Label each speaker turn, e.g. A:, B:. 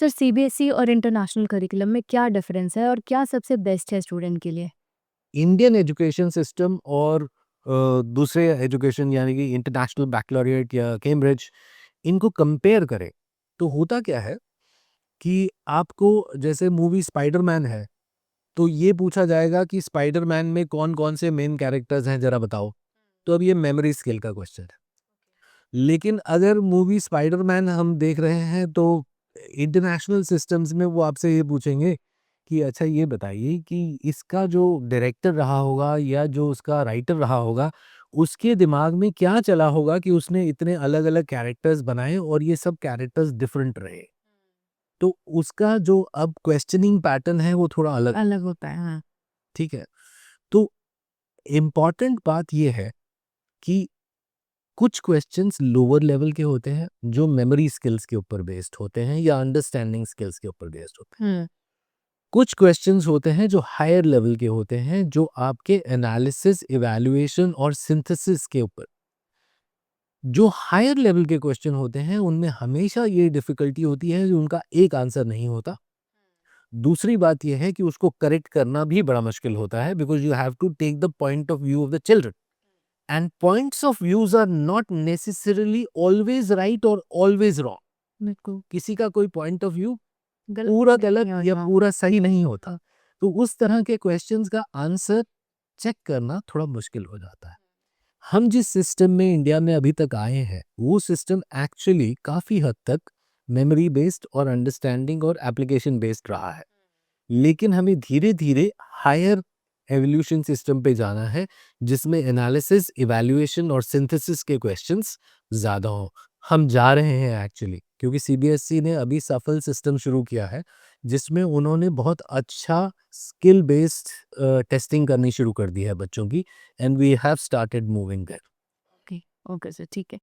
A: Sir CBSE और international curriculum में क्या डिफरेंस है और क्या सबसे बेस्ट है स्टूडेंट के लिए?
B: इंडियन एजुकेशन सिस्टम और दूसरे एजुकेशन यानी कि इंटरनेशनल बैकलॉरिएट या कैम्ब्रिज, इनको कंपेयर करें तो होता क्या है कि आपको जैसे मूवी स्पाइडरमैन है, तो ये पूछा जाएगा कि स्पाइडरमैन में कौन-कौन से मेन कैरेक्टर्स हैं ज़रा बताओ। तो अब ये मेमोरी स्किल का क्वेश्चन है। लेकिन अगर मूवी स्पाइडरमैन हम देख रहे हैं तो इंटरनेशनल सिस्टम्स में वो आपसे ये पूछेंगे कि अच्छा ये बताइए कि इसका जो डायरेक्टर रहा होगा या जो उसका राइटर रहा होगा, उसके दिमाग में क्या चला होगा कि उसने इतने अलग-अलग कैरेक्टर्स बनाए और ये सब कैरेक्टर्स डिफरेंट रहे। तो उसका जो अब क्वेश्चनिंग पैटर्न है वो थोड़ा अलग,
A: अलग होता है, हाँ।
B: ठीक है? तो इम्पोर्टेंट बात ये है कि कुछ क्वेश्चंस लोअर लेवल के होते हैं जो मेमोरी स्किल्स के ऊपर बेस्ड होते हैं या अंडरस्टैंडिंग स्किल्स के ऊपर बेस्ड होते हैं।
A: हुँ।
B: कुछ क्वेश्चंस होते हैं जो हायर लेवल के होते हैं जो आपके एनालिसिस, इवैल्यूएशन और सिंथेसिस के ऊपर। जो हायर लेवल के क्वेश्चन होते हैं उनमें हमेशा ये डिफिकल्टी होती है कि उनका एक आंसर नहीं होता। दूसरी बात ये है कि उसको करेक्ट करना भी बड़ा मुश्किल होता है because you have to take the point of view of the children. And points of views are not necessarily always right और ऑलवेज रॉन्ग।
A: बिल्कुल,
B: किसी का कोई पॉइंट ऑफ व्यू
A: गलत
B: पूरा
A: नहीं
B: गलत या
A: होगा।
B: पूरा सही नहीं होता। तो उस तरह के क्वेश्चंस का आंसर चेक करना थोड़ा मुश्किल हो जाता है। हम जिस सिस्टम में इंडिया में अभी तक आए हैं वो सिस्टम एक्चुअली काफ़ी हद तक मेमोरी बेस्ड और अंडरस्टैंडिंग और एप्लीकेशन बेस्ड रहा है। लेकिन हमें धीरे-धीरे हायर एवोल्यूशन सिस्टम पे जाना है, जिसमें एनालिसिस, इवैल्यूएशन और सिंथेसिस के क्वेश्चंस ज़्यादा हों। हम जा रहे हैं एक्चुअली क्योंकि सीबीएसई ने अभी सफल सिस्टम शुरू किया है, जिसमें उन्होंने बहुत अच्छा स्किल बेस्ड टेस्टिंग करनी शुरू कर दी है बच्चों की and we have started moving there.
A: Okay, okay sir, ठीक है।